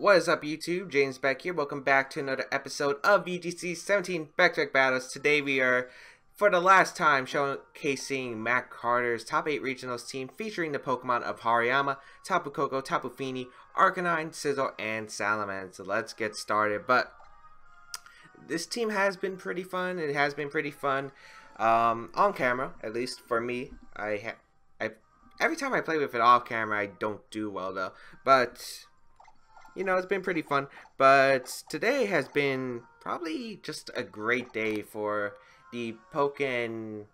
What is up, YouTube? James Baek here. Welcome back to another episode of VGC 17 Back-to-Back Battles. Today we are, for the last time, showcasing Matt Carter's top 8 regionals team featuring the Pokemon of Hariyama, Tapu Koko, Tapu Fini, Arcanine, Scizor, and Salamence. So let's get started. But this team has been pretty fun. It has been pretty fun on camera, at least for me. Every time I play with it off camera, I don't do well though. But you know, it's been pretty fun. But today has been probably just a great day for the Pokken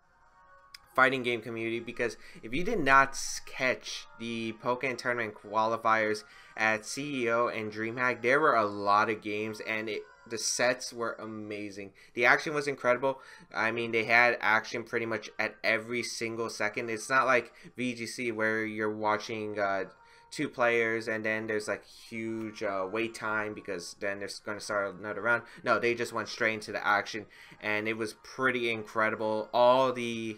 fighting game community, because if you did not catch the Pokken tournament qualifiers at CEO and DreamHack, there were a lot of games, and the sets were amazing. The action was incredible. I mean, they had action pretty much at every single second. It's not like VGC where you're watching two players and then there's like huge wait time because then they're going to start another round. No, they just went straight into the action, and it was pretty incredible. All the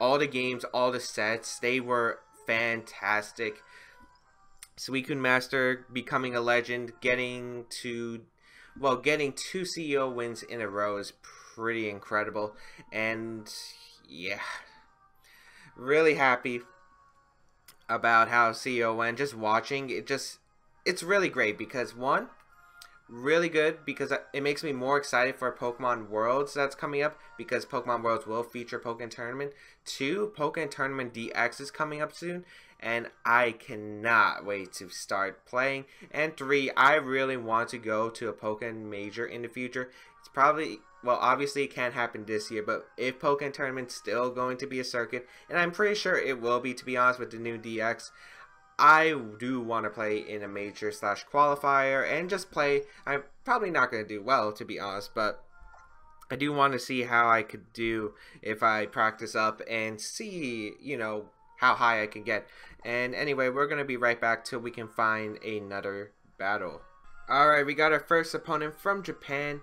games, all the sets, they were fantastic. Suicune Master becoming a legend, getting two CEO wins in a row is pretty incredible. And yeah, really happy about how CEO went. Just watching it, it's really great because one, really good because it makes me more excited for Pokemon Worlds that's coming up, because Pokemon Worlds will feature Pokken Tournament. Two, Pokken Tournament DX is coming up soon, and I cannot wait to start playing. And three, I really want to go to a Pokken Major in the future. It's probably, well, obviously it can't happen this year, but if Pokken Tournament's still going to be a circuit, and I'm pretty sure it will be, to be honest, with the new DX, I do want to play in a major / qualifier and just play. I'm probably not going to do well, to be honest, but I do want to see how I could do if I practice up and see, you know, how high I can get. And anyway, we're going to be right back till we can find another battle. Alright, we got our first opponent from Japan.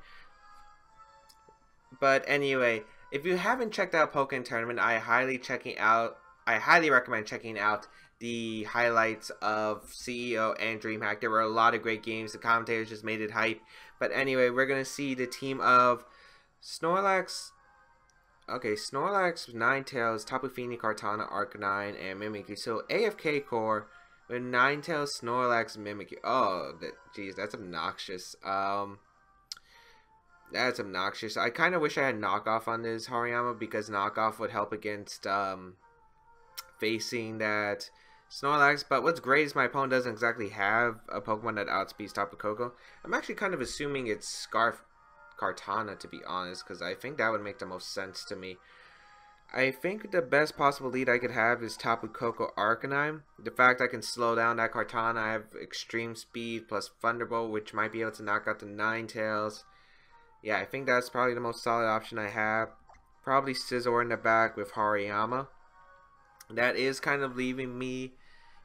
But anyway, if you haven't checked out Pokken Tournament, I highly recommend checking out the highlights of CEO and DreamHack. There were a lot of great games. The commentators just made it hype. But anyway, we're going to see the team of Snorlax. Okay, Snorlax, Ninetales, Tapu Fini, Kartana, Arcanine, and Mimikyu. So AFK core with Ninetales, Snorlax, Mimikyu. Oh, jeez, that's obnoxious. That's obnoxious. I kind of wish I had knockoff on this Hariyama, because knockoff would help against facing that Snorlax. But what's great is my opponent doesn't exactly have a Pokemon that outspeeds Tapu Koko. I'm actually kind of assuming it's Scarf Kartana, to be honest, because I think that would make the most sense to me. I think the best possible lead I could have is Tapu Koko Arcanine. The fact I can slow down that Kartana, I have extreme speed plus Thunderbolt, which might be able to knock out the Ninetales. Yeah, I think that's probably the most solid option I have. Probably Scizor in the back with Hariyama. That is kind of leaving me,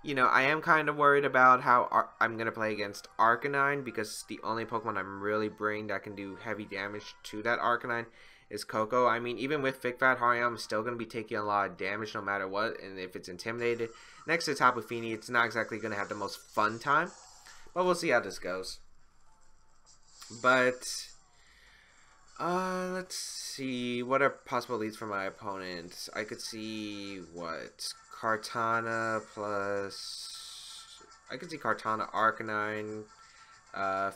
you know, I am kind of worried about how I'm going to play against Arcanine, because the only Pokemon I'm really bringing that can do heavy damage to that Arcanine is Koko. I mean, even with Thick Fat, Hariyama is still going to be taking a lot of damage no matter what, and if it's intimidated. Next to Tapu Fini, it's not exactly going to have the most fun time, but we'll see how this goes. But let's see, what are possible leads for my opponent? I could see, what, Kartana plus, I could see Kartana Arcanine,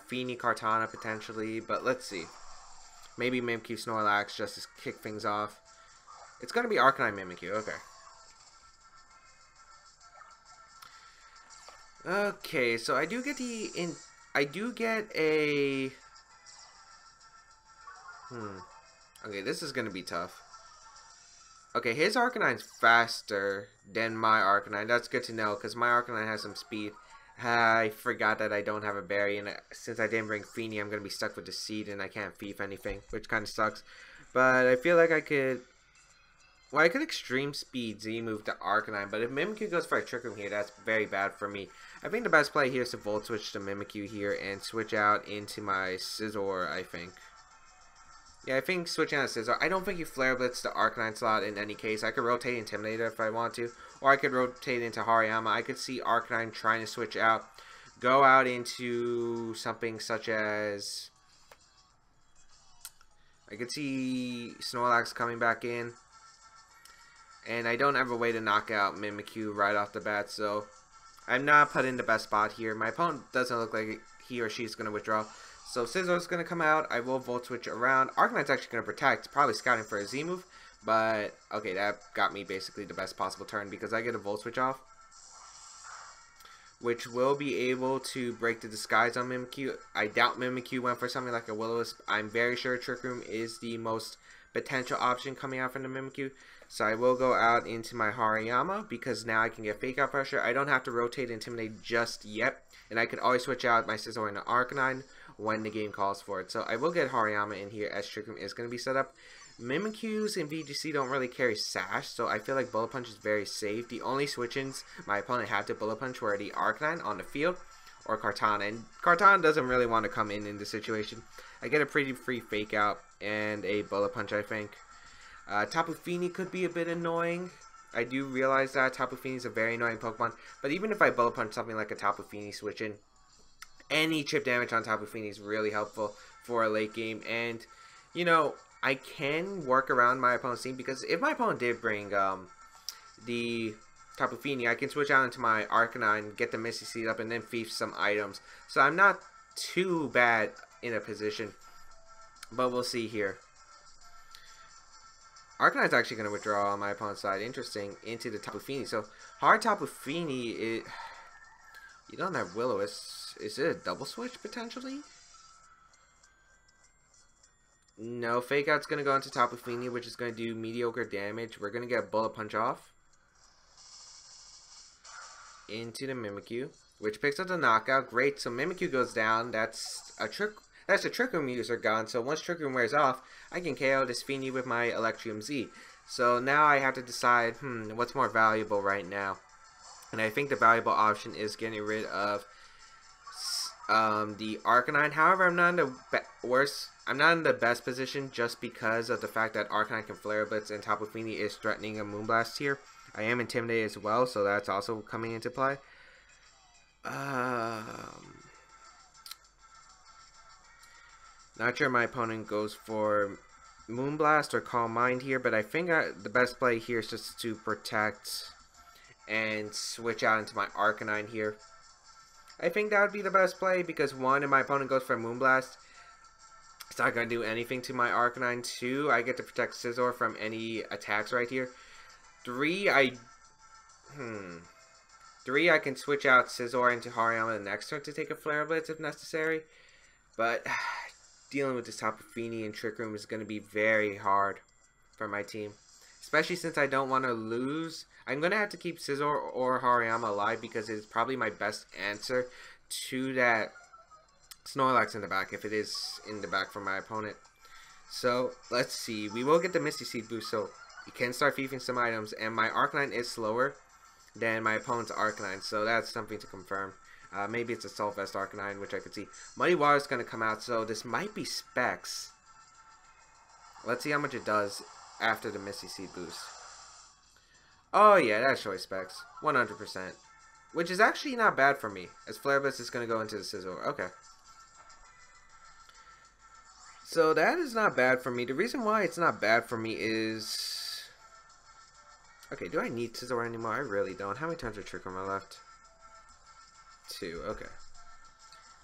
Fini Kartana potentially, but let's see. Maybe Mimikyu Snorlax just to kick things off. It's gonna be Arcanine Mimikyu, okay. Okay, so I do get a okay, this is gonna be tough. Okay, his Arcanine's faster than my Arcanine. That's good to know, because my Arcanine has some speed. I forgot that I don't have a berry, and since I didn't bring Fini, I'm gonna be stuck with the seed, and I can't thief anything, which kind of sucks. But I feel like I could, well, I could extreme speed Z-move to Arcanine, but if Mimikyu goes for a Trick Room here, that's very bad for me. I think the best play here is to Volt Switch to Mimikyu here and switch out into my Scizor, I think. Yeah, I think switching out Scizor. I don't think you Flare Blitz the Arcanine slot in any case. I could rotate Intimidator if I want to, or I could rotate into Hariyama. I could see Arcanine trying to switch out, go out into something such as... I could see Snorlax coming back in. And I don't have a way to knock out Mimikyu right off the bat, so I'm not put in the best spot here. My opponent doesn't look like he or she's going to withdraw. So Scizor's going to come out. I will Volt Switch around. Arcanine's actually going to protect, probably scouting for a Z move. But, okay, that got me basically the best possible turn because I get a Volt Switch off, which will be able to break the disguise on Mimikyu. I doubt Mimikyu went for something like a Will-O-Wisp. I'm very sure Trick Room is the most potential option coming out from the Mimikyu. So I will go out into my Hariyama because now I can get Fake Out Pressure. I don't have to rotate Intimidate just yet. And I can always switch out my Scizor into Arcanine when the game calls for it. So I will get Hariyama in here as Trick Room is going to be set up. Mimikyus in VGC don't really carry Sash, so I feel like Bullet Punch is very safe. The only switch-ins my opponent had to Bullet Punch were the Arcanine on the field or Kartana. And Kartana doesn't really want to come in this situation. I get a pretty free Fake Out and a Bullet Punch, I think. Tapu Fini could be a bit annoying. I do realize that Tapu Fini is a very annoying Pokemon, but even if I Bullet Punch something like a Tapu Fini switch in, any chip damage on Tapu Fini is really helpful for a late game. And, you know, I can work around my opponent's team because if my opponent did bring the Tapu Fini, I can switch out into my Arcanine, get the Misty Seed up, and then thief some items. So I'm not too bad in a position, but we'll see here. Arcanine's actually going to withdraw on my opponent's side. Interesting. Into the Tapu Fini. So, hard Tapu Fini, you don't have Will-O-Wisp. Is it a double switch, potentially? No. Fake Out's going to go into Tapu Fini, which is going to do mediocre damage. We're going to get Bullet Punch off. Into the Mimikyu, which picks up the knockout. Great. So, Mimikyu goes down. That's a Trick Room user gone, so once Trick Room wears off, I can KO this Fini with my Electrium Z. So now I have to decide, what's more valuable right now? And I think the valuable option is getting rid of the Arcanine. However, I'm not in the best position just because of the fact that Arcanine can Flare Blitz and Tapu Fini is threatening a Moonblast here. I am Intimidated as well, so that's also coming into play. Not sure my opponent goes for Moonblast or Calm Mind here, but I think the best play here is just to protect and switch out into my Arcanine here. I think that would be the best play because 1, if my opponent goes for Moonblast, it's not going to do anything to my Arcanine. 2, I get to protect Scizor from any attacks right here. 3, I can switch out Scizor into Hariyama the next turn to take a Flare Blitz if necessary, but dealing with this Tapu Fini and Trick Room is going to be very hard for my team. Especially since I don't want to lose. I'm going to have to keep Scizor or Hariyama alive because it's probably my best answer to that Snorlax in the back if it is in the back for my opponent. So, let's see. We will get the Misty Seed boost, so you can start thieving some items. And my Arcanine is slower than my opponent's Arcanine, so that's something to confirm. Maybe it's a Salt Vest Arcanine, which I could see. Muddy Water's going to come out, so this might be Specs. Let's see how much it does after the Misty Seed boost. Oh yeah, that's choice Specs. 100%. Which is actually not bad for me, as Flare Blitz is going to go into the Scizor. Okay. So that is not bad for me. The reason why it's not bad for me is... Okay, do I need Scizor anymore? I really don't. How many times are Trick Room I left? 2, okay.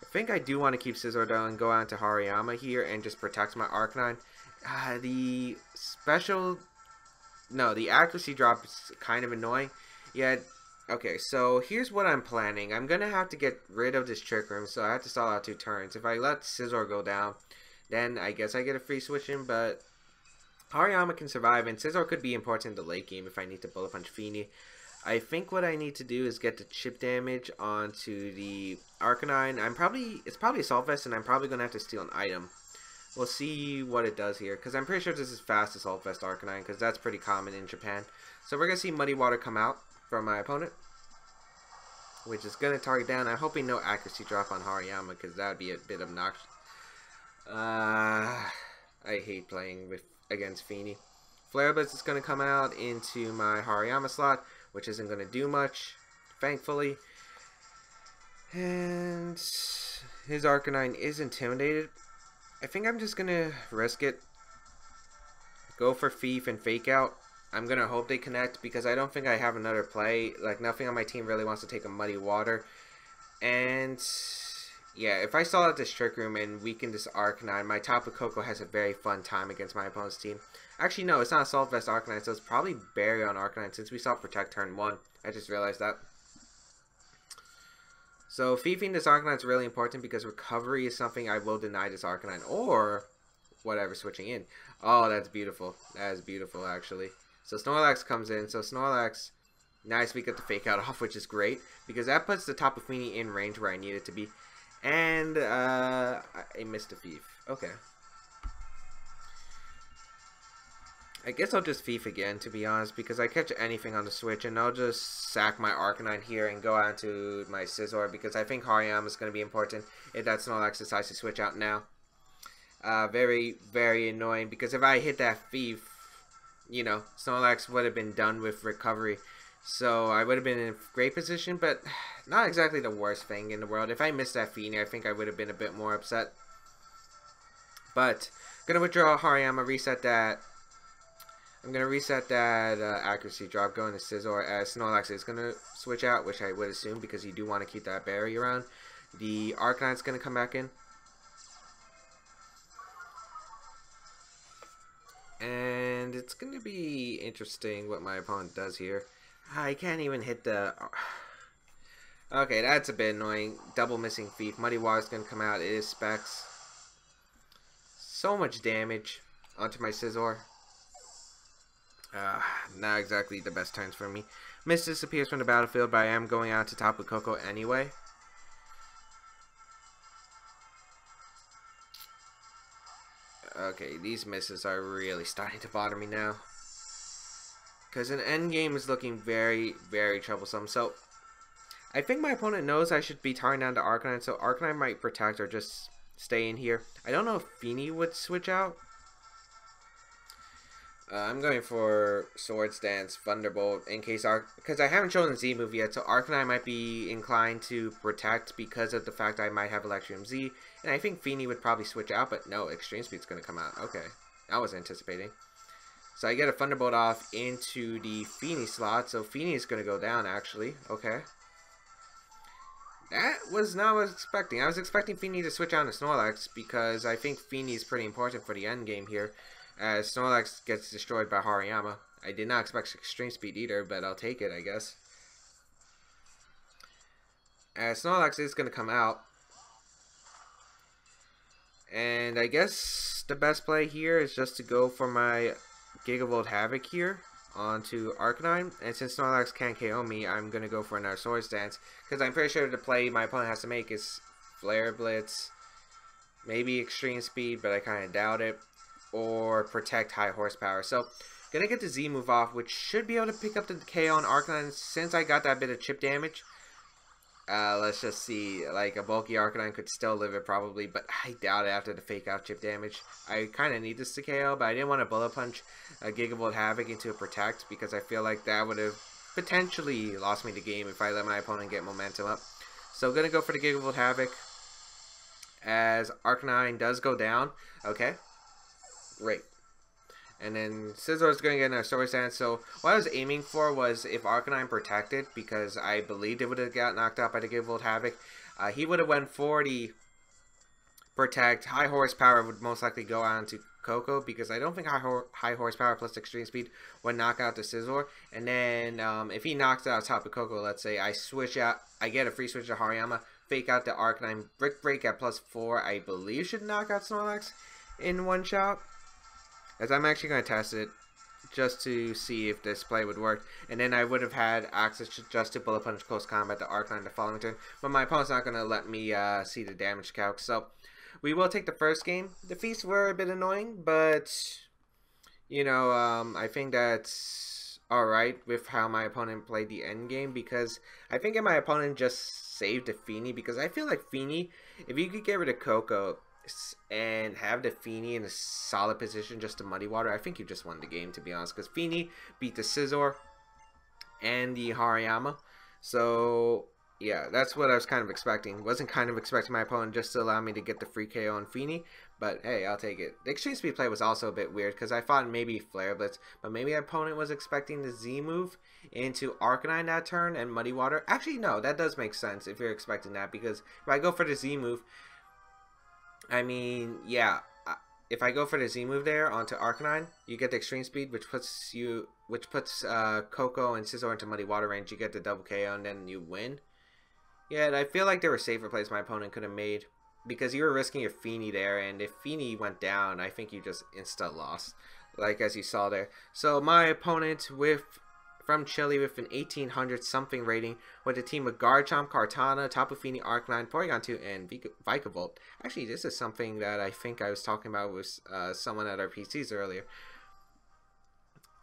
I think I do want to keep Scizor down and go out to Hariyama here and just protect my Arcanine. The accuracy drop is kind of annoying. Yeah, okay, so here's what I'm planning. I'm going to have to get rid of this Trick Room, so I have to stall out 2 turns. If I let Scizor go down, then I guess I get a free switch in, but Hariyama can survive, and Scizor could be important in the late game if I need to Bullet Punch Fini. I think what I need to do is get the chip damage onto the Arcanine. It's probably Assault Vest, and I'm probably going to have to steal an item. We'll see what it does here, because I'm pretty sure this is fast Assault Vest Arcanine, because that's pretty common in Japan. So we're going to see Muddy Water come out from my opponent, which is going to target down. I'm hoping no accuracy drop on Hariyama, because that would be a bit obnoxious. I hate playing against Fini. Flare Blitz is going to come out into my Hariyama slot, which isn't going to do much, thankfully. And his Arcanine is intimidated. I think I'm just gonna risk it. Go for Thief and Fake Out. I'm gonna hope they connect because I don't think I have another play. Like, nothing on my team really wants to take a Muddy Water. And yeah, if I stall out this Trick Room and weaken this Arcanine, my Tapu Koko has a very fun time against my opponent's team. Actually, no, it's not Assault Vest Arcanine, so it's probably Barrier on Arcanine since we saw Protect turn 1. I just realized that. So, thiefing this Arcanine is really important because recovery is something I will deny this Arcanine, or whatever, switching in. Oh, that's beautiful. That is beautiful, actually. So, Snorlax comes in. So, Snorlax, nice, we get the Fake Out off, which is great, because that puts the Tapu Fini in range where I need it to be. And, I missed a Thief. Okay. I guess I'll just Thief again, to be honest, because I catch anything on the switch, and I'll just sack my Arcanine here and go out to my Scizor, because I think Hariyama is going to be important if that Snorlax decides to switch out now. Very, very annoying, because if I hit that Thief, you know, Snorlax would have been done with recovery. So I would have been in a great position, but not exactly the worst thing in the world. If I missed that Fini, I think I would have been a bit more upset. But, gonna withdraw Hariyama, reset that. I'm going to reset that accuracy drop going to Scizor as Snorlax is going to switch out, which I would assume because you do want to keep that barrier around. The Arcanine's going to come back in. And it's going to be interesting what my opponent does here. I can't even hit the... Okay, that's a bit annoying. Double missing Thief. Muddy Water's going to come out. It is Specs. So much damage onto my Scizor. Not exactly the best turns for me. Mist disappears from the battlefield, but I am going out to Tapu Koko anyway. Okay, these misses are really starting to bother me now. Because an endgame is looking very, very troublesome. So, I think my opponent knows I should be tarring down to Arcanine, so Arcanine might protect or just stay in here. I don't know if Fini would switch out. I'm going for Swords Dance, Thunderbolt, in case because I haven't shown the Z move yet, so Arcanine might be inclined to protect because of the fact I might have Electrium Z, and I think Fini would probably switch out, but no, Extreme Speed's going to come out. Okay, I was anticipating. So I get a Thunderbolt off into the Fini slot, so Fini is going to go down, actually. Okay. That was not what I was expecting. I was expecting Fini to switch on to Snorlax, because I think Fini is pretty important for the end game here. As Snorlax gets destroyed by Hariyama. I did not expect Extreme Speed either, but I'll take it, I guess. As Snorlax is going to come out. And I guess the best play here is just to go for my Gigavolt Havoc here onto Arcanine. And since Snorlax can't KO me, I'm going to go for another Swords Dance. Because I'm pretty sure the play my opponent has to make is Flare Blitz. Maybe Extreme Speed, but I kind of doubt it. Or protect high horsepower. So, gonna get the Z move off, which should be able to pick up the KO on Arcanine since I got that bit of chip damage. Let's just see. Like, a bulky Arcanine could still live it probably, but I doubt it after the fake out chip damage. I kind of need this to KO, but I didn't want to bullet punch a Gigavolt Havoc into a protect because I feel like that would have potentially lost me the game if I let my opponent get momentum up. So, gonna go for the Gigavolt Havoc as Arcanine does go down. Okay. Great. And then Scizor is going to get another Swords Dance. So what I was aiming for was if Arcanine protected, because I believed it would have got knocked out by the Gigavolt Havoc, he would have went 40 protect. High horsepower would most likely go on to Koko, because I don't think high horsepower plus extreme speed would knock out the Scizor. And then if he knocks out Tapu Koko, let's say I switch out, I get a free switch to Hariyama, fake out the Arcanine, Brick Break at +4, I believe should knock out Snorlax in one shot. As I'm actually going to test it just to see if this play would work. And then I would have had access to just to Bullet Punch Close Combat the Arcanine the following turn. But my opponent's not going to let me see the damage calc. So we will take the first game. The feats were a bit annoying, but you know, I think that's alright with how my opponent played the end game. Because I think if my opponent just saved the Fini, because I feel like Fini, if you could get rid of Koko and have the Fini in a solid position just to Muddy Water, I think you just won the game, to be honest, because Fini beat the Scizor and the Hariyama. So Yeah, that's what I was kind of expecting. Wasn't kind of expecting my opponent just to allow me to get the free KO on Feeny, but hey, I'll take it. The extreme speed play was also a bit weird because I thought maybe Flare Blitz, but maybe my opponent was expecting the Z move into Arcanine that turn and Muddy Water. Actually, no, that does make sense if you're expecting that, because if I go for the Z move, I mean, yeah, if I go for the Z move there onto Arcanine, you get the extreme speed, which puts Coco and Scizor into Muddy Water range. You get the double KO and then you win. Yeah, and I feel like there were safer plays my opponent could have made, because you were risking your Feeny there, and if Feeny went down, I think you just insta lost, like as you saw there. So my opponent from Chile with an 1800 something rating with a team of Garchomp, Kartana, Tapu Fini, Arcanine, Porygon 2, and Vikavolt. Actually, this is something that I think I was talking about with someone at our PCs earlier.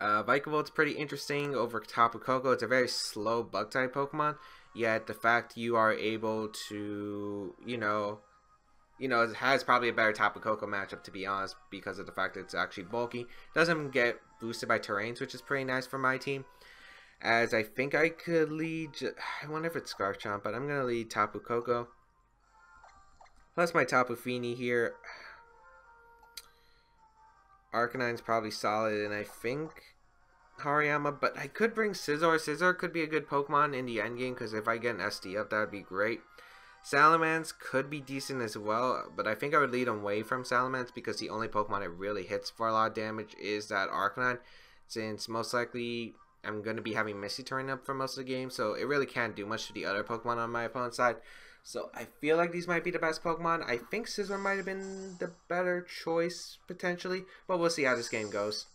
Vikavolt's pretty interesting over Tapu Koko. It's a very slow bug type Pokemon. Yet the fact you are able to, it has probably a better Tapu Koko matchup, to be honest, because of the fact that it's actually bulky. Doesn't get boosted by terrains, which is pretty nice for my team. As I think I could lead, I wonder if it's Scarf Chomp, but I'm going to lead Tapu Koko. Plus my Tapu Fini here. Arcanine's probably solid, and I think Hariyama, but I could bring Scizor. Scizor could be a good Pokemon in the endgame, because if I get an SD up, that would be great. Salamence could be decent as well, but I think I would lead away from Salamence, because the only Pokemon it really hits for a lot of damage is that Arcanine, since most likely I'm going to be having Misty Terrain up for most of the game, so it really can't do much to the other Pokemon on my opponent's side. So I feel like these might be the best Pokemon. I think Scizor might have been the better choice, potentially, but we'll see how this game goes.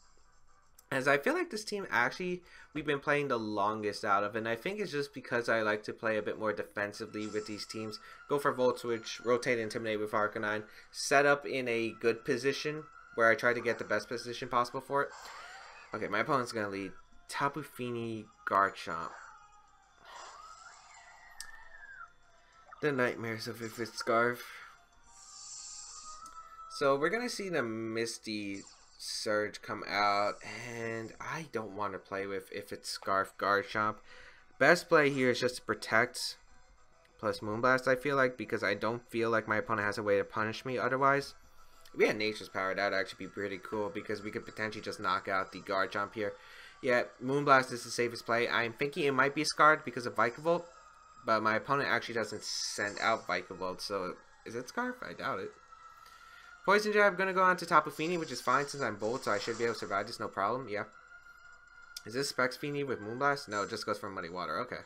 As I feel like this team actually we've been playing the longest out of, and I think it's just because I like to play a bit more defensively with these teams. Go for Volt Switch, rotate Intimidate with Arcanine, set up in a good position where I try to get the best position possible for it. Okay, my opponent's going to lead Tapu Fini, Garchomp. The nightmares of if it's Scarf. So we're going to see the Misty Surge come out, and I don't want to play with if it's Scarf Garchomp. Best play here is just to protect plus Moonblast, I feel like, because I don't feel like my opponent has a way to punish me otherwise. If we had Nature's Power, that would actually be pretty cool, because we could potentially just knock out the Garchomp here. Yeah, Moonblast is the safest play. I'm thinking it might be Scarred because of Vikavolt, but my opponent actually doesn't send out Vikavolt, so is it Scarf? I doubt it. Poison Jab, gonna go on to Tapu Fini, which is fine since I'm Bolt, so I should be able to survive this, no problem. Yeah. Is this Specs Fini with Moonblast? No, it just goes for Muddy Water. Okay.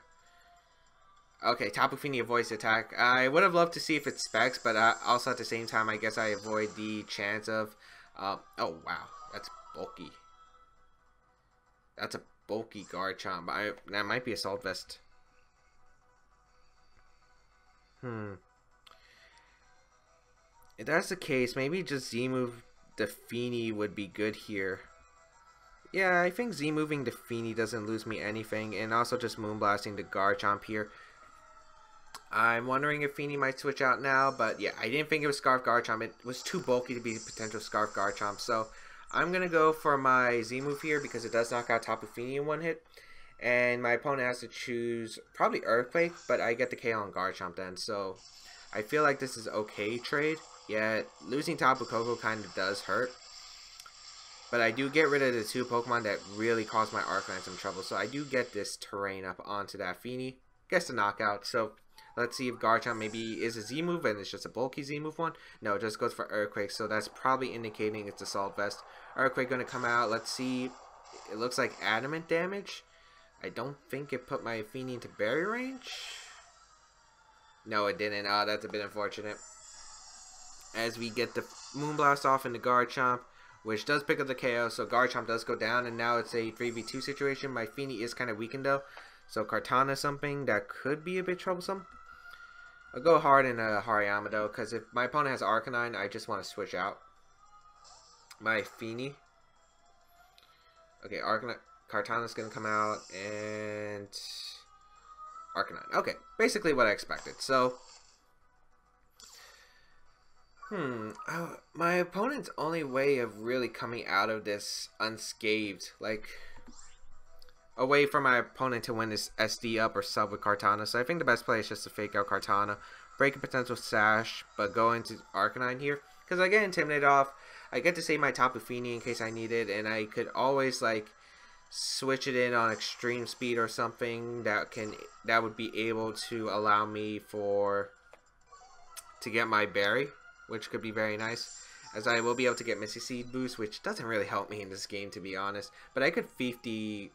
Okay, Tapu Fini avoids attack. I would have loved to see if it's Specs, but also at the same time, I guess I avoid the chance of... oh, wow. That's bulky. That's a bulky Garchomp. That might be Assault Vest. If that's the case, maybe just Z-move the Fini would be good here. Yeah, I think Z-moving the Fini doesn't lose me anything, and also just Moonblasting the Garchomp here. I'm wondering if Fini might switch out now, but yeah, I didn't think it was Scarf Garchomp. It was too bulky to be potential Scarf Garchomp, so I'm going to go for my Z-move here because it does knock out Tapu Fini in one hit. And my opponent has to choose probably Earthquake, but I get the KO on Garchomp then, so I feel like this is okay trade. Yet, losing Tapu Koko kind of does hurt. But I do get rid of the two Pokemon that really cause my Arcanine some trouble. So I do get this terrain up onto that Fini. Gets the knockout. So let's see if Garchomp maybe is a Z-move and it's just a bulky Z-move one. No, it just goes for Earthquake. So that's probably indicating it's Assault Vest. Earthquake going to come out. Let's see. It looks like Adamant damage. I don't think it put my Fini into Berry range. No, it didn't. Oh, that's a bit unfortunate. As we get the Moonblast off into Garchomp, which does pick up the KO, so Garchomp does go down, and now it's a 3v2 situation. My Fini is kind of weakened though, so Kartana something that could be a bit troublesome. I'll go hard in a Hariyama though, because if my opponent has Arcanine, I just want to switch out my Fini. Okay, Kartana's going to come out, and Arcanine. Okay, basically what I expected. So my opponent's only way of really coming out of this unscathed, like, a way for my opponent to win this SD up or sub with Kartana. So I think the best play is just to fake out Kartana, break a potential Sash, but go into Arcanine here. Because I get intimidated off. I get to save my Tapu Fini in case I need it, and I could always like switch it in on extreme speed or something that would be able to allow me to get my berry, which could be very nice, as I will be able to get Misty Seed boost, which doesn't really help me in this game, to be honest. But I could feed the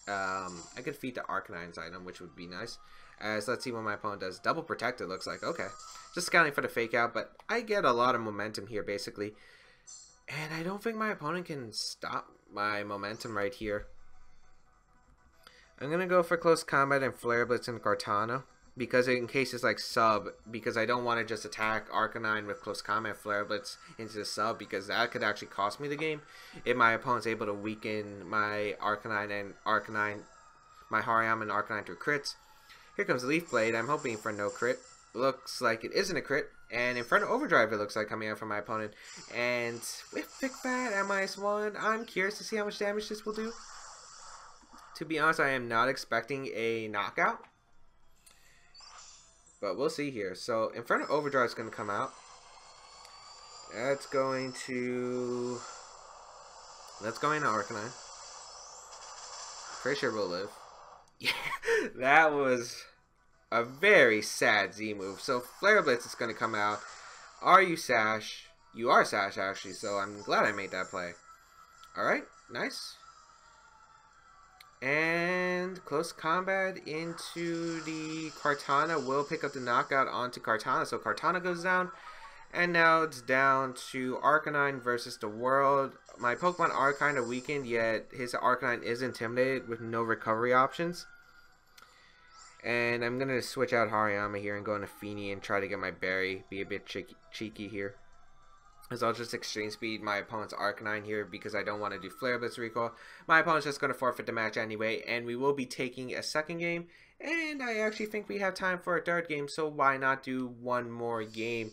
Arcanine's item, which would be nice. As let's see what my opponent does. Double protect, it looks like. Okay, just scouting for the fake out, but I get a lot of momentum here basically, and I don't think my opponent can stop my momentum right here. I'm gonna go for close combat and Flare Blitz and Kartana, because in case it's like sub, because I don't want to just attack Arcanine with close combat Flare Blitz into the sub, because that could actually cost me the game if my opponent's able to weaken my my Hariyama and Arcanine through crits. Here comes Leaf Blade. I'm hoping for no crit. Looks like it isn't a crit, and in front of Overdrive it looks like coming out from my opponent. And with Big Fat at -1, I'm curious to see how much damage this will do. To be honest, I am not expecting a knockout, but we'll see here. So in front of Overdrive is going to come out. Let's go into Arcanine. Pretty sure we'll live. Yeah, that was a very sad Z move. So Flare Blitz is going to come out. Are you Sash? You are Sash, actually, so I'm glad I made that play. Alright, nice. And close combat into the Kartana will pick up the knockout onto Kartana. So Kartana goes down. And now it's down to Arcanine versus the world. My Pokemon are kind of weakened, yet his Arcanine is intimidated with no recovery options. And I'm going to switch out Hariyama here and go into Fini and try to get my berry. Be a bit cheeky here. As I'll just extreme speed my opponent's Arcanine here because I don't want to do Flare Blitz recoil. My opponent's just going to forfeit the match anyway, and we will be taking a second game. And I actually think we have time for a third game, so why not do one more game?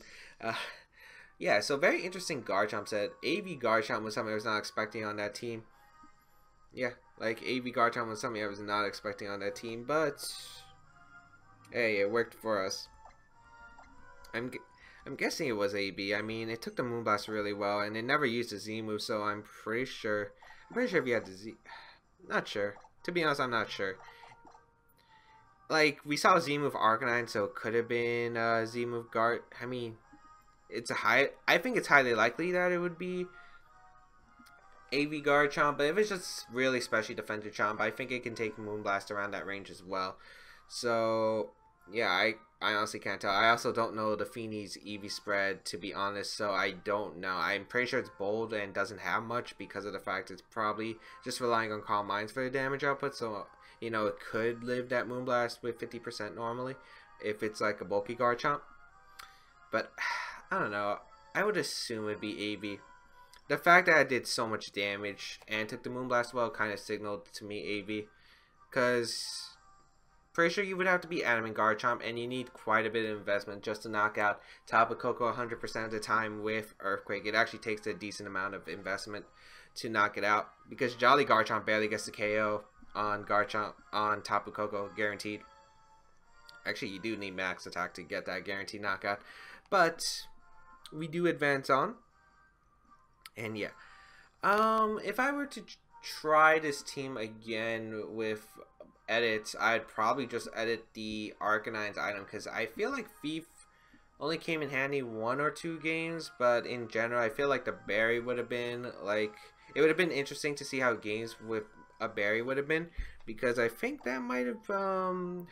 Yeah, so very interesting Garchomp set. AV Garchomp was something I was not expecting on that team. Yeah, like AV Garchomp was something I was not expecting on that team, but hey, it worked for us. I'm guessing it was AB. I mean, it took the Moonblast really well, and it never used a Z move, so I'm pretty sure if you had the Z... Not sure. To be honest, I'm not sure. Like, we saw Z move Arcanine, so it could have been Z move Gart. I mean, I think it's highly likely that it would be AV Garchomp, but if it's just really specially defended Chomp, I think it can take Moonblast around that range as well. So, yeah, I honestly can't tell. I also don't know the Fini's EV spread, to be honest, so I don't know. I'm pretty sure it's bold and doesn't have much because of the fact it's probably just relying on Calm Minds for the damage output, so, you know, it could live that Moonblast with 50% normally if it's like a bulky Garchomp. But, I don't know. I would assume it'd be AV. The fact that I did so much damage and took the Moonblast well kind of signaled to me AV, because pretty sure you would have to be Adamant Garchomp, and you need quite a bit of investment just to knock out Tapu Koko 100% of the time with Earthquake. It actually takes a decent amount of investment to knock it out, because Jolly Garchomp barely gets the KO on Tapu Koko, guaranteed. Actually, you do need max attack to get that guaranteed knockout, but we do advance on. And yeah, if I were to try this team again with edits, I'd probably just edit the Arcanine's item, because I feel like Thief only came in handy 1 or 2 games, but in general I feel like the berry would have been like, it would have been interesting to see how games with a berry would have been, because I think that might have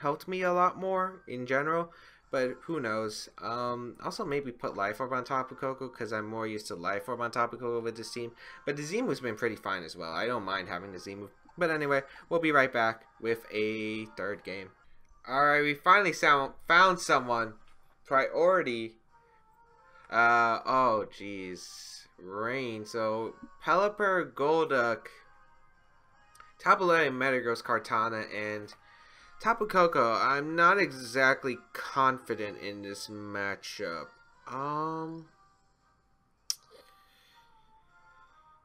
helped me a lot more in general, but who knows. Also maybe put Life Orb on Tapu Koko, because I'm more used to Life Orb on Tapu Koko with this team, but the Z move's been pretty fine as well. I don't mind having the Z move. But anyway, we'll be right back with a third game. Alright, we finally found someone. Priority. Oh, jeez. Rain. So, Pelipper, Golduck, Tapu Lele, Metagross, Kartana, and Tapu Koko. I'm not exactly confident in this matchup.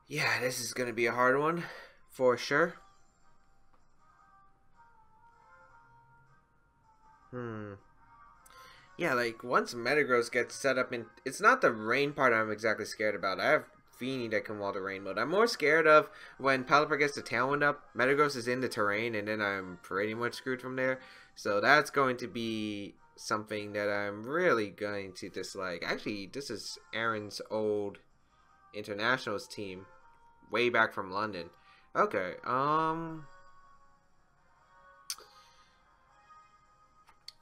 Yeah, this is going to be a hard one. For sure. Yeah, like once metagross gets set up in, it's not the rain part I'm exactly scared about. I have Feeny that can wall the rain mode. I'm more scared of when Pelipper gets the tailwind up, metagross is in the terrain, and then I'm pretty much screwed from there. So that's going to be something that I'm really going to dislike. Actually, this is Aaron's old internationals team, way back from London. Okay,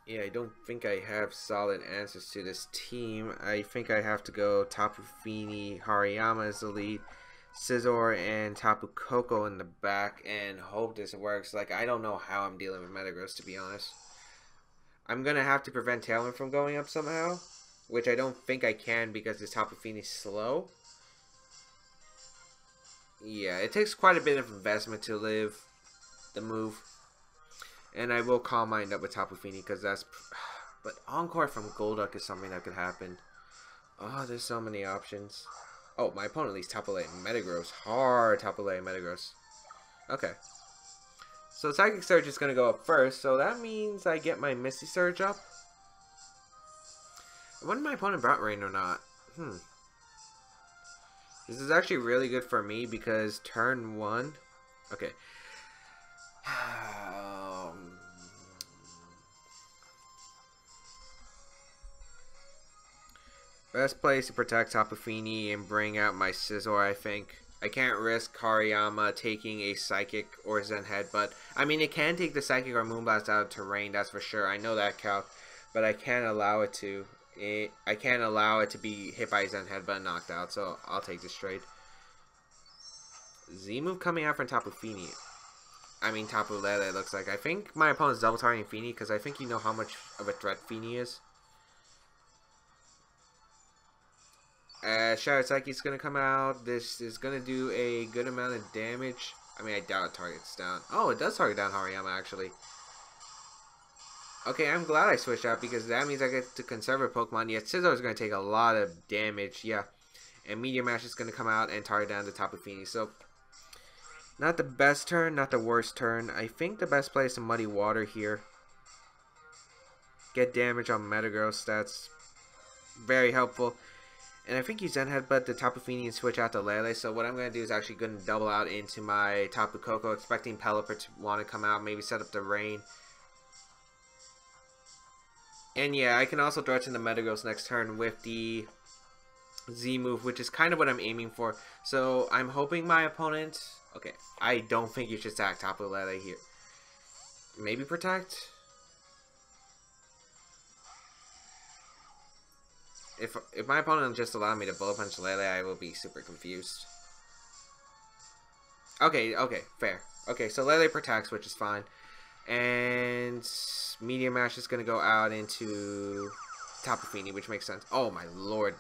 yeah, I don't think I have solid answers to this team. I think I have to go Tapu Fini, Hariyama as the lead, Scizor and Tapu Koko in the back, and hope this works. Like, I don't know how I'm dealing with metagross, to be honest. I'm gonna have to prevent Tailwind from going up somehow, which I don't think I can because this Tapu Fini's slow. Yeah, it takes quite a bit of investment to live the move. And I will Calm Mind up with Tapu Fini because that's... But Encore from Golduck is something that could happen. Oh, there's so many options. Oh, my opponent leads Tapu Lele Metagross. Hard Tapu Lele Metagross. Okay. So Psychic Surge is going to go up first, so that means I get my Misty Surge up. I wonder if my opponent brought Rain or not. This is actually really good for me because turn 1... Okay. Best place to protect Tapu Fini and bring out my Scizor, I think. I can't risk Hariyama taking a Psychic or Zen Head, but I mean, it can take the Psychic or Moonblast out of terrain, that's for sure. I know that, Calc, but I can't allow it to. I can't allow it to be hit by Zen Head but knocked out, so I'll take this trade. Z move coming out from Tapu Fini. I mean, Tapu Lele, it looks like. I think my opponent's double targeting Fini because I think you know how much of a threat Fini is. Shadow Psyche's gonna come out. This is gonna do a good amount of damage. I mean, I doubt it targets down. Oh, it does target down Hariyama, actually. Okay, I'm glad I switched out because that means I get to conserve a Pokemon. Yet Scizor is gonna take a lot of damage. Yeah. And Meteor Mash is gonna come out and target down the Tapu Fini. So, not the best turn, not the worst turn. I think the best play is to Muddy Water here. Get damage on Metagross. That's very helpful. And I think you Zen Headbutt the Tapu Fini and switch out to Lele. So what I'm going to do is actually going to double out into my Tapu Koko, expecting Pelipper to want to come out, maybe set up the rain. And yeah, I can also threaten the Metagross next turn with the Z move, which is kind of what I'm aiming for. So I'm hoping my opponent... Okay, I don't think you should stack Tapu Lele here. Maybe protect? If my opponent just allowed me to Bullet Punch Lele, I will be super confused. Okay, fair. Okay, so Lele protects, which is fine. And Meteor Mash is going to go out into Tapu Fini, which makes sense. Oh my lord.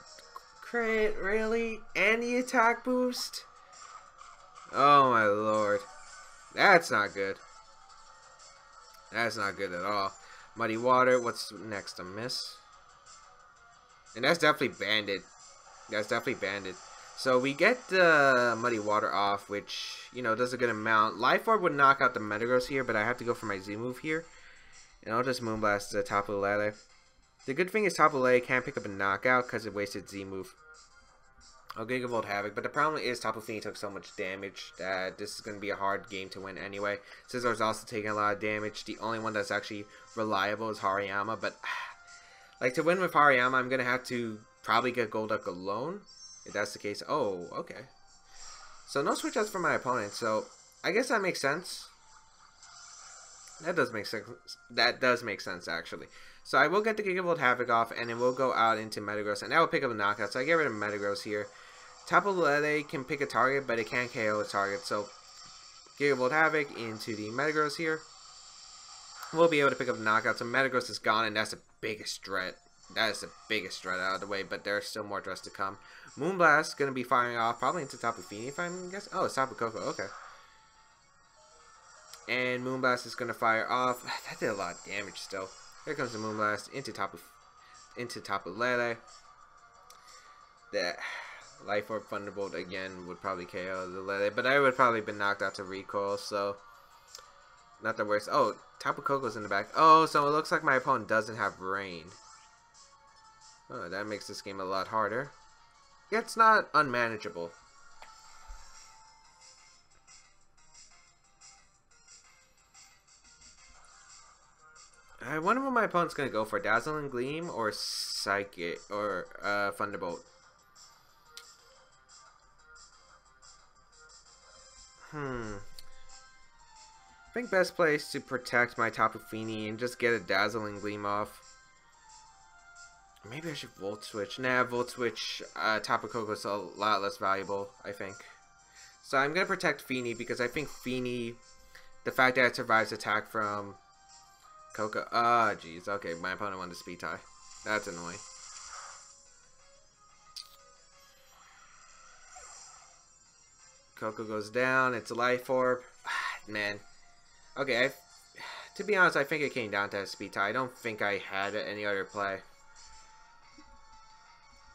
Crit, really? And the attack boost? Oh my lord. That's not good. That's not good at all. Muddy Water, what's next? A miss? And that's definitely banded. That's definitely banded. So we get the Muddy Water off, which, you know, does a good amount. Life Orb would knock out the Metagross here, but I have to go for my Z move here. And I'll just Moonblast the Tapu Lele. The good thing is Tapu Lele can't pick up a knockout because it wasted Z move. I'll Gigavolt Havoc, but the problem is Tapu Fini took so much damage that this is going to be a hard game to win anyway. Scizor's also taking a lot of damage. The only one that's actually reliable is Hariyama, but... Like, to win with Hariyama, I'm going to have to probably get Golduck alone. If that's the case. Oh, okay. So, no switch outs for my opponent. So, I guess that makes sense. That does make sense. That does make sense, actually. So, I will get the Gigavolt Havoc off, and then we'll go out into Metagross. And that will pick up a knockout. So, I get rid of Metagross here. Tapu Lele can pick a target, but it can't KO a target. So, Gigavolt Havoc into the Metagross here. We'll be able to pick up a knockout. So Metagross is gone, and that's the biggest threat. That is the biggest threat out of the way, but there's still more threats to come. Moonblast going to be firing off, probably into Tapu Fini, if I'm guessing. Oh, it's Tapu Koko, okay. And Moonblast is going to fire off. That did a lot of damage still. Here comes the Moonblast into Tapu Lele. The Life Orb Thunderbolt again would probably KO the Lele, but I would probably been knocked out to recoil, so... Not the worst. Oh, Tapu Koko's in the back. Oh, so it looks like my opponent doesn't have rain. Oh, that makes this game a lot harder. It's not unmanageable. I wonder what my opponent's gonna go for: Dazzling Gleam or Psychic or Thunderbolt. I think best place to protect my Tapu Fini and just get a Dazzling Gleam off. Maybe I should Volt Switch. Nah, Volt Switch Tapu Koko is a lot less valuable, I think. So I'm gonna protect Fini because I think Fini, the fact that it survives attack from Koko. Ah, jeez. Okay, my opponent won the speed tie. That's annoying. Koko goes down. It's a Life Orb. Man. Okay, to be honest, I think it came down to a speed tie. I don't think I had any other play.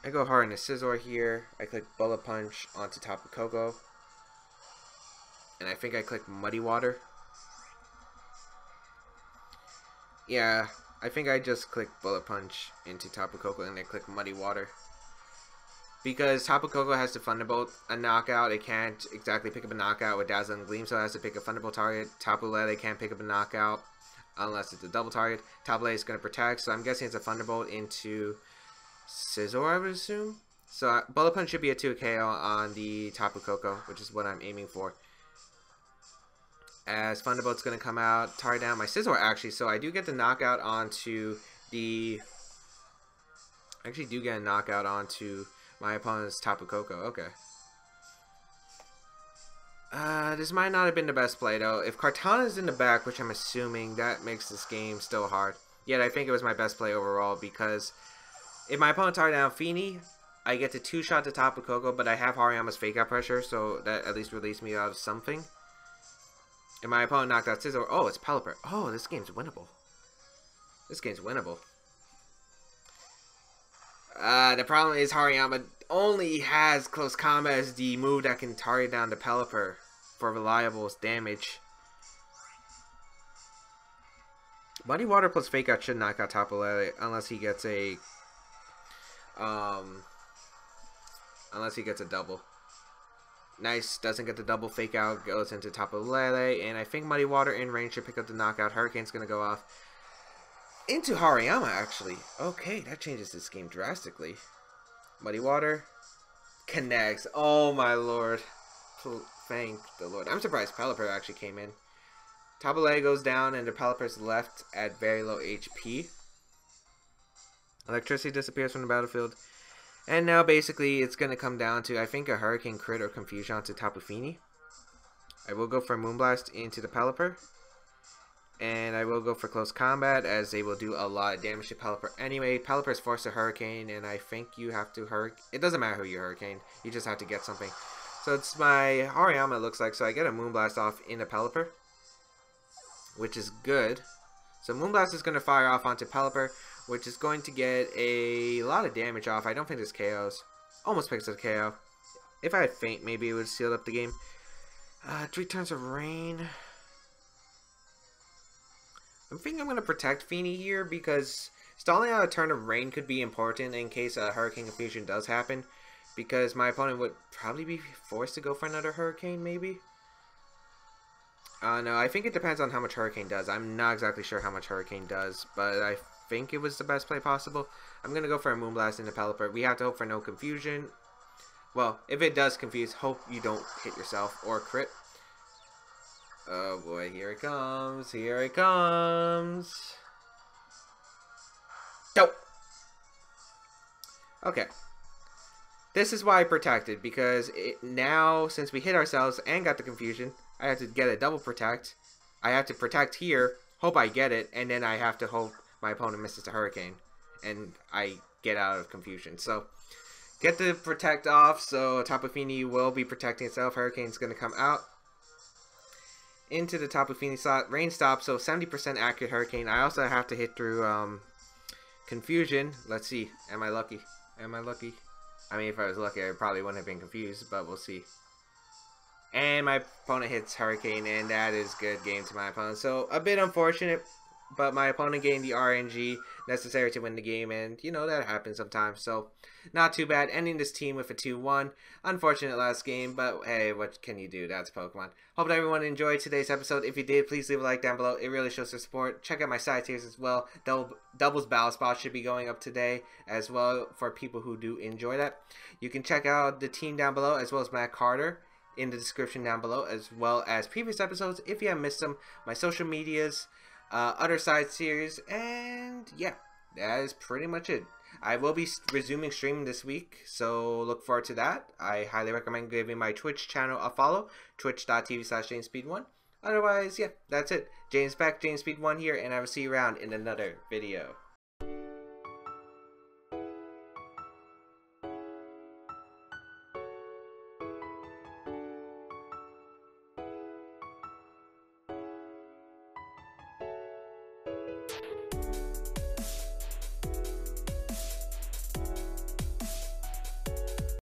I go hard into Scizor here. I click Bullet Punch onto Tapu Koko. And I think I click Muddy Water. Yeah, I think I just click Bullet Punch into Tapu Koko and then click Muddy Water. Because Tapu Koko has to Thunderbolt a knockout, it can't exactly pick up a knockout with Dazzling Gleam, so it has to pick a Thunderbolt target. Tapu Lele can't pick up a knockout unless it's a double target. Tapu Lele is going to protect, so I'm guessing it's a Thunderbolt into Scizor, I would assume. So Bullet Punch should be a 2 KO on the Tapu Koko, which is what I'm aiming for. As Thunderbolt's going to come out, tar down my Scizor actually, so I do get the knockout onto the... I actually do get a knockout onto my opponent's Tapu Koko. Okay. This might not have been the best play though. If Kartana's in the back, which I'm assuming, that makes this game still hard. Yet I think it was my best play overall because if my opponent tar down Fini, I get to 2-shot the Tapu Koko, but I have Hariyama's Fake Out Pressure, so that at least released me out of something. And my opponent knocked out Scizor. Oh, it's Pelipper. Oh, this game's winnable. This game's winnable. The problem is Hariyama only has Close Combat as the move that can target down the Pelipper for reliable damage. Muddy Water plus Fake Out should knock out Tapu Lele unless he gets a double. Nice, doesn't get the double. Fake Out goes into Tapu Lele, and I think Muddy Water in range should pick up the knockout. Hurricane's gonna go off into Hariyama, actually. Okay, that changes this game drastically. Muddy Water connects. Oh my lord. Thank the lord. I'm surprised Pelipper actually came in. Tapu Lele goes down and the Pelipper's left at very low HP. Electricity disappears from the battlefield. And now basically it's going to come down to, I think, a Hurricane Crit or Confusion onto Tapu Fini. I will go for Moonblast into the Pelipper. And I will go for Close Combat as they will do a lot of damage to Pelipper anyway. Pelipper is forced to Hurricane, and I think you have to it doesn't matter who you Hurricane, you just have to get something. So it's my Hariyama, it looks like, so I get a Moonblast off in the Pelipper, which is good. So Moonblast is going to fire off onto Pelipper, which is going to get a lot of damage off. I don't think this KOs. Almost picks up KO. If I had Faint, maybe it would seal up the game. 3 turns of Rain. I'm thinking I'm going to protect Fini here because stalling out a turn of Rain could be important in case a Hurricane Confusion does happen. Because my opponent would probably be forced to go for another Hurricane, maybe? No, I think it depends on how much Hurricane does. I'm not exactly sure how much Hurricane does, but I think it was the best play possible. I'm going to go for a Moonblast into Pelipper. We have to hope for no confusion. Well, if it does confuse, hope you don't hit yourself or crit. Oh boy, here it comes. Here it comes. Nope. Okay. This is why I protected, because now, since we hit ourselves and got the confusion, I have to get a double protect. I have to protect here, hope I get it, and then I have to hope my opponent misses the Hurricane, and I get out of confusion. So, get the protect off, so Tapu Fini will be protecting itself. Hurricane's going to come out into the Tapu Fini slot. Rain stop, so 70% accurate Hurricane. I also have to hit through confusion. Let's see. Am I lucky? Am I lucky? I mean, if I was lucky, I probably wouldn't have been confused, but we'll see. And my opponent hits Hurricane, and that is good game to my opponent. So, a bit unfortunate. but my opponent gained the RNG necessary to win the game, and you know that happens sometimes. So not too bad. Ending this team with a 2-1. Unfortunate last game, but hey, what can you do? That's Pokemon. Hope that everyone enjoyed today's episode. If you did, please leave a like down below. It really shows your support. Check out my side tiers as well. Doubles Battle Spot should be going up today as well for people who do enjoy that. You can check out the team down below as well as Matt Carter in the description down below, as well as previous episodes if you have missed them, my social medias, other side series, and yeah, that is pretty much it. I will be resuming streaming this week, so look forward to that. I highly recommend giving my Twitch channel a follow, twitch.tv/JamesSpeed1. Otherwise, yeah, that's it. James Baek, James Speed 1 here, and I will see you around in another video.